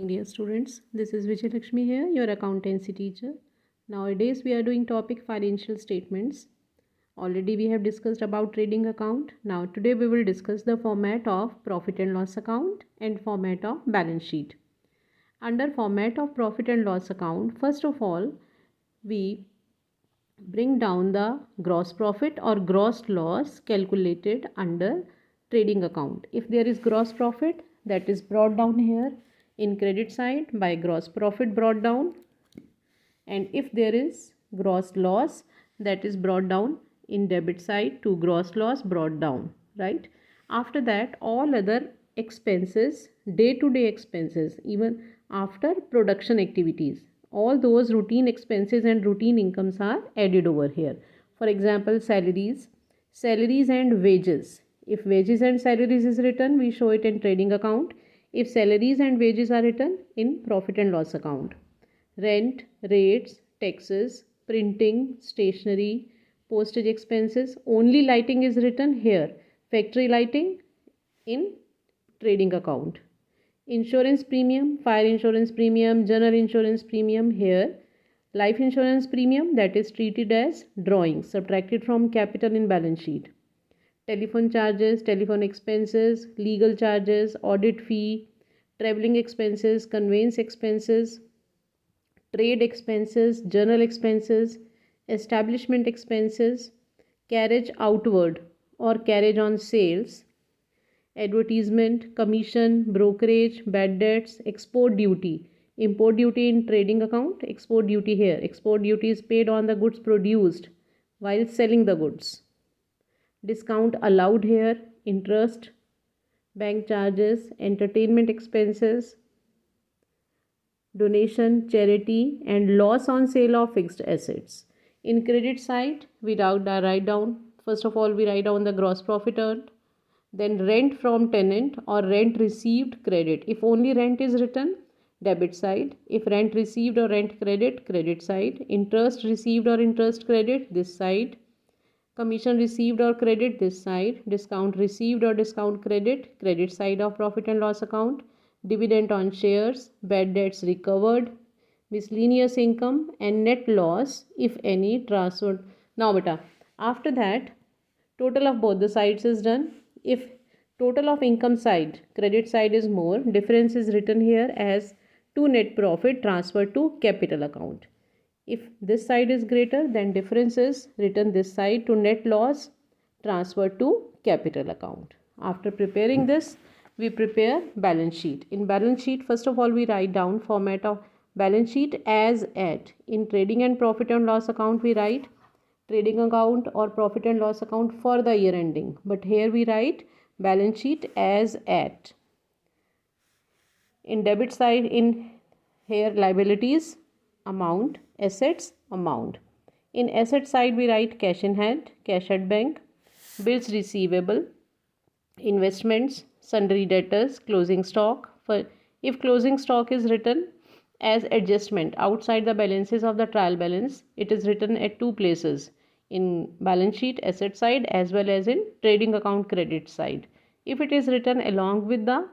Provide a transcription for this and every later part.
Dear students, this is Vijay Lakshmi here, your accountancy teacher. Nowadays we are doing topic financial statements. Already we have discussed about trading account. Now today we will discuss the format of profit and loss account and format of balance sheet. Under format of profit and loss account, first of all, we bring down the gross profit or gross loss calculated under trading account. If there is gross profit, that is brought down here in credit side by gross profit brought down, and if there is gross loss, that is brought down in debit side to gross loss brought down, right? After that, all other expenses, day to day expenses, even after production activities, all those routine expenses and routine incomes are added over here. For example, salaries and wages. If wages and salaries is written, we show it in trading account. If salaries and wages are written, in profit and loss account. Rent, rates, taxes, printing, stationery, postage expenses. Only lighting is written here. Factory lighting in trading account. Insurance premium, fire insurance premium, general insurance premium here. Life insurance premium, that is treated as drawing, subtracted from capital in balance sheet. Telephone charges, telephone expenses, legal charges, audit fee, traveling expenses, conveyance expenses, trade expenses, journal expenses, establishment expenses, carriage outward or carriage on sales, advertisement, commission, brokerage, bad debts, export duty. Import duty in trading account, export duty here. Export duty is paid on the goods produced while selling the goods. Discount allowed here, interest, bank charges, entertainment expenses, donation, charity, and loss on sale of fixed assets. In credit side, we write down, first of all, we write down the gross profit earned, then rent from tenant or rent received credit. If only rent is written, debit side. If rent received or rent credit side. Interest received or interest credit, this side. Commission received or credit, this side. Discount received or discount credit side of profit and loss account. Dividend on shares, bad debts recovered, miscellaneous income, and net loss, if any, transferred. Now beta, after that, total of both the sides is done. If total of income side, credit side is more, difference is written here as to net profit transferred to capital account. If this side is greater, then difference is written this side to net loss transferred to capital account. After preparing this, we prepare balance sheet. In balance sheet, first of all, we write down format of balance sheet as at. In trading and profit and loss account, we write trading account or profit and loss account for the year ending. But here we write balance sheet as at. In debit side, in here liabilities, amount, assets, amount. In asset side, we write cash in hand, cash at bank, bills receivable, investments, sundry debtors, closing stock. For if closing stock is written as adjustment outside the balances of the trial balance, it is written at two places, in balance sheet asset side as well as in trading account credit side. If it is written along with the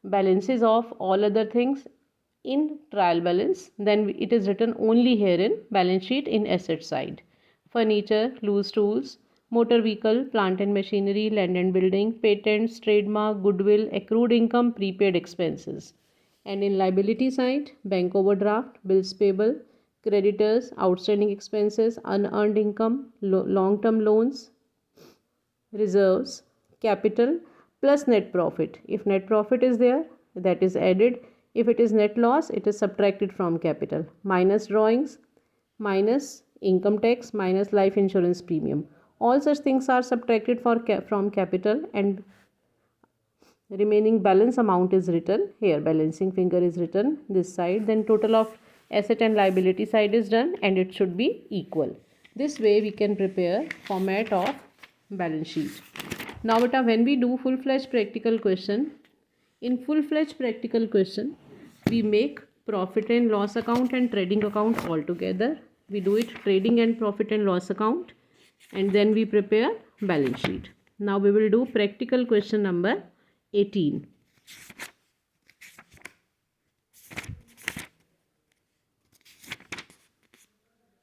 balances of all other things in trial balance, then it is written only here in balance sheet in asset side. Furniture, loose tools, motor vehicle, plant and machinery, land and building, patents, trademark, goodwill, accrued income, prepaid expenses. And in liability side, bank overdraft, bills payable, creditors, outstanding expenses, unearned income, long-term loans, reserves, capital, plus net profit. If net profit is there, that is added. If it is net loss, it is subtracted from capital. Minus drawings, minus income tax, minus life insurance premium. All such things are subtracted from capital, and remaining balance amount is written here. Balancing finger is written this side. Then total of asset and liability side is done, and it should be equal. This way we can prepare format of balance sheet. Now beta, when we do full-fledged practical question, in full-fledged practical question, we make profit and loss account and trading account all together. We do it trading and profit and loss account, and then we prepare balance sheet. Now we will do practical question number 18.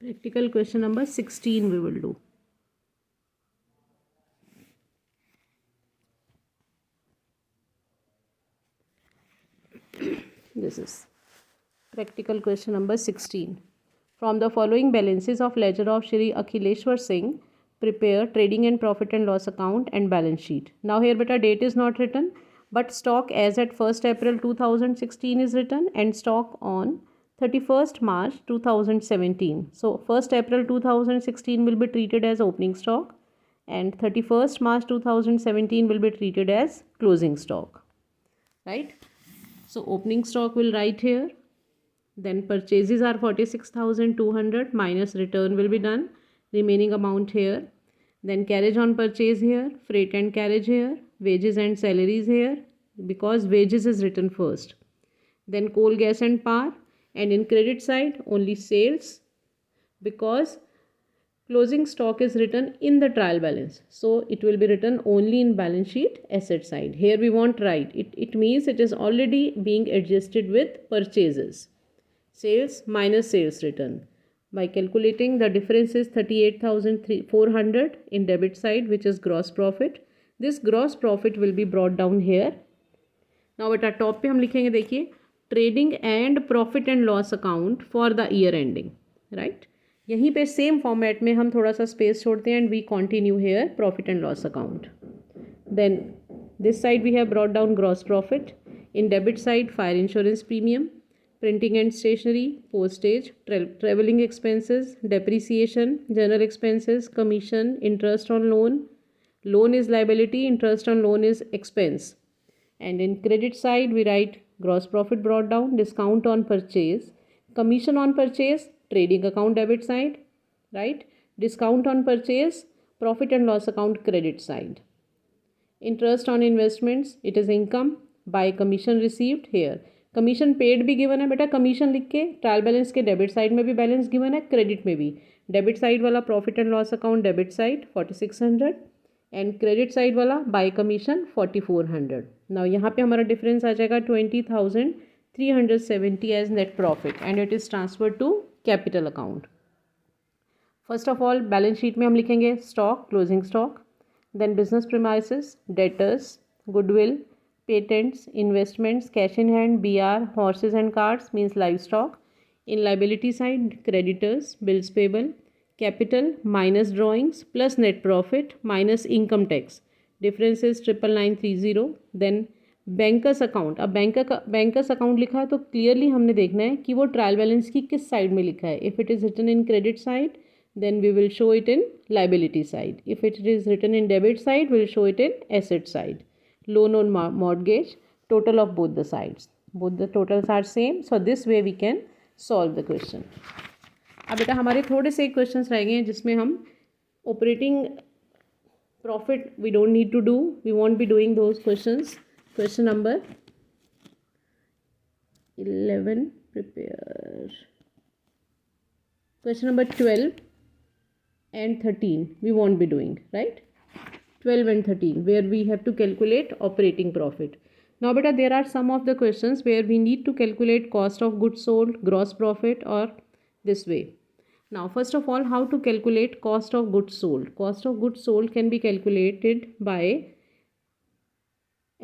Practical question number 16 we will do. This is practical question number 16. From the following balances of ledger of Shri Akhileshwar Singh, prepare trading and profit and loss account and balance sheet. Now here beta date is not written, but stock as at 1st April 2016 is written and stock on 31st March 2017. So 1st April 2016 will be treated as opening stock and 31st March 2017 will be treated as closing stock, right? So opening stock will write here. Then purchases are 46,200 minus return will be done. Remaining amount here. Then carriage on purchase here. Freight and carriage here. Wages and salaries here. Because wages is written first. Then coal, gas and power. And in credit side only sales. Because closing stock is written in the trial balance. So it will be written only in balance sheet asset side. Here we won't write. It means it is already being adjusted with purchases. Sales minus sales return. By calculating the difference is 38,400 in debit side, which is gross profit. This gross profit will be brought down here. Now at our top पे हम लिखेंगे देखिए trading and profit and loss account for the year ending, right. यहीं पे same format में हम थोड़ा सा स्पेस छोड़ते हैं and we continue here profit and loss account. Then this side we have brought down gross profit. In debit side fire insurance premium, printing and stationery, postage, traveling expenses, depreciation, general expenses, commission, interest on loan. Loan is liability, interest on loan is expense. And in credit side, we write gross profit brought down, discount on purchase, commission on purchase, trading account debit side, right? Discount on purchase, profit and loss account credit side. Interest on investments, it is income by commission received here. Commission paid भी given है बेटा, commission लिख के trial balance के debit side में भी balance given है, credit में भी. डेबिट साइड वाला profit and loss account debit side 4600 and credit side वाला बाय कमीशन 4400. नाउ यहाँ पे हमारा डिफरेंस आ जाएगा 20,370 as net profit and it is transfer to capital account. First of all balance sheet में हम लिखेंगे stock, closing stock, then business premises, debtors, goodwill, patents, investments, cash in hand, BR, horses and carts means livestock. In liability side, creditors, bills payable, capital minus drawings plus net profit minus income tax. Difference is 99930. Then bankers account. अब bankers account लिखा है तो clearly हमने देखना है कि वो trial balance की किस साइड में लिखा है. If it is written in credit side then we will show it in liability side. If it is written in debit side, we will show it in asset side. Loan on mortgage, total of both the sides, both the totals are same, so this way we can solve the question. अब बेटा हमारे थोड़े से questions रह गए हैं जिसमें हम operating profit we don't need to do, we won't be doing those questions. Question number 11 prepare. Question number 12 and 13 we won't be doing, right? 12 and 13 where we have to calculate operating profit. Now beta there are some of the questions where we need to calculate cost of goods sold, gross profit or this way. Now first of all, how to calculate cost of goods sold? Cost of goods sold can be calculated by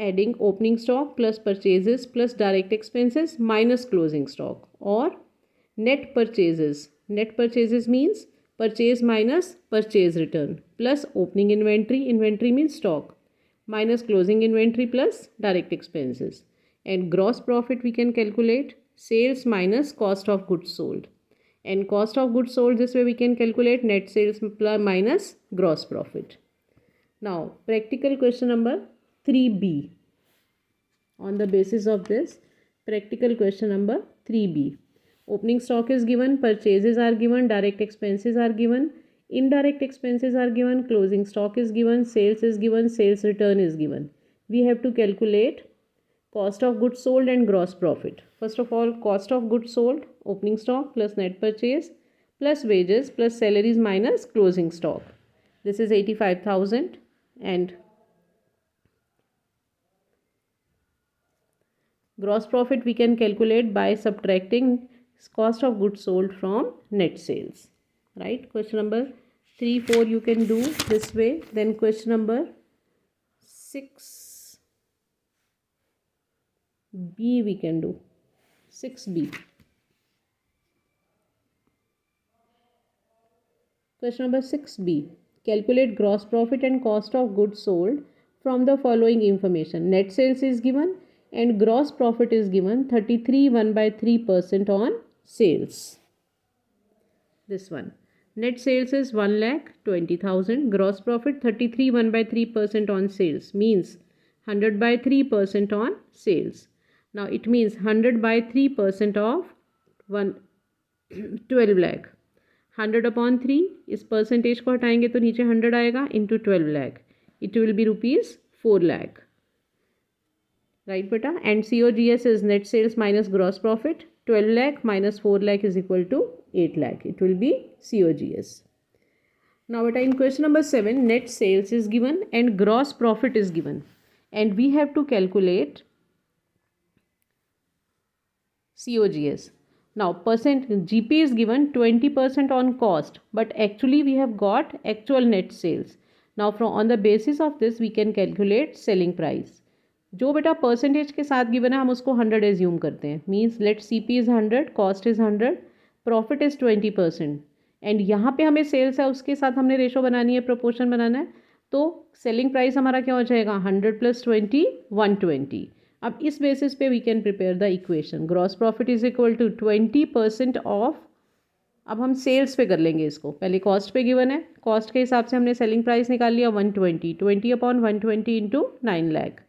adding opening stock plus purchases plus direct expenses minus closing stock, or net purchases. Net purchases means purchase minus purchase return plus opening inventory, inventory means stock, minus closing inventory plus direct expenses. And gross profit we can calculate sales minus cost of goods sold. And cost of goods sold, this way we can calculate net sales plus minus gross profit. Now practical question number 3b. On the basis of this, practical question number 3b. Opening stock is given, purchases are given, direct expenses are given, indirect expenses are given, closing stock is given, sales is given, sales return is given. We have to calculate cost of goods sold and gross profit. First of all, cost of goods sold, opening stock plus net purchase plus wages plus salaries minus closing stock. This is 85,000 and gross profit we can calculate by subtracting cost of goods sold from net sales. right? Question number 3, 4 you can do this way. Then question number 6b we can do. 6b. Question number 6b. Calculate gross profit and cost of goods sold from the following information. Net sales is given and gross profit is given 33 1/3% on sales. This one. Net sales is 1,20,000. Gross profit 33 1/3% on sales means 100/3% on sales. Now it means 100/3% of 12 lakh. 100/3 इस percentage को हटाएंगे तो नीचे 100 आएगा into 12 lakh. It will be rupees 4 lakh. Right beta? And COGS is net sales minus gross profit. 12 lakh minus 4 lakh is equal to 8 lakh. It will be COGS. Now beta, in question number 7, net sales is given and gross profit is given. And we have to calculate COGS. Now GP is given 20% on cost, but actually we have got actual net sales. Now on the basis of this we can calculate selling price. जो बेटा percentage के साथ given है हम उसको 100 assume करते हैं. Means let CP is 100, cost is 100, profit is 20%. And यहाँ पे हमें सेल्स है उसके साथ हमने रेशो बनानी है, प्रोपोर्शन बनाना है. तो सेलिंग प्राइस हमारा क्या हो जाएगा 100 + 20 120. अब इस बेसिस पे we can prepare the equation. Gross profit is equal to 20% of. अब हम सेल्स पे कर लेंगे इसको. पहले कॉस्ट पे गिवन है, कॉस्ट के हिसाब से हमने सेलिंग प्राइस निकाल लिया 120. 20/120 इंटू 9 लाख.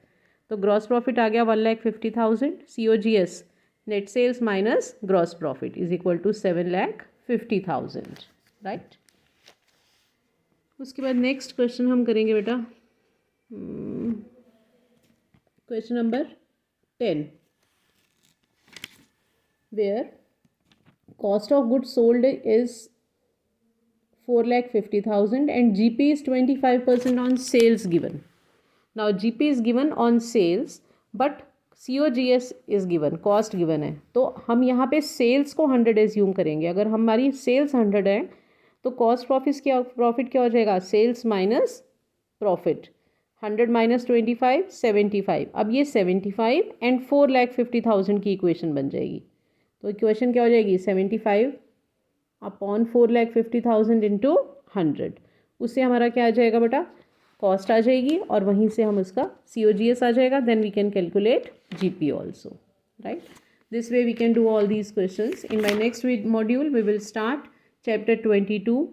तो ग्रॉस प्रॉफिट आ गया 1,50,000. COGS net sales minus gross profit is equal to 7,50,000. Right. उसके बाद नेक्स्ट क्वेश्चन हम करेंगे बेटा. Question number 10, where cost of goods sold is 4,50,000 and GP is 25% on sales given. Now GP is given on sales but COGS is given, cost given है. तो हम यहाँ पे सेल्स को 100 एज्यूम करेंगे. अगर हमारी सेल्स 100 है तो कॉस्ट प्रॉफिट क्या हो जाएगा, सेल्स माइनस प्रॉफिट. 100 - 25 75. अब ये 75 एंड 4,50,000 की इक्वेशन बन जाएगी. तो इक्वेशन क्या हो जाएगी 75 / 4,50,000 इंटू 100. उससे हमारा क्या आ जाएगा बेटा, कॉस्ट आ जाएगी और वहीं से हम उसका COGS आ जाएगा. Then we can calculate GP also. Right. This way we can do all these questions. In my next module we will start chapter 22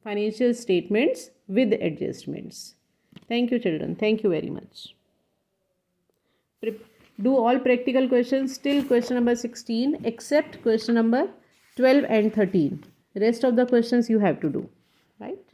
financial statements with adjustments. Thank you children. Thank you very much. Do all practical questions till question number 16 except question number 12 and 13. Rest of the questions you have to do. Right.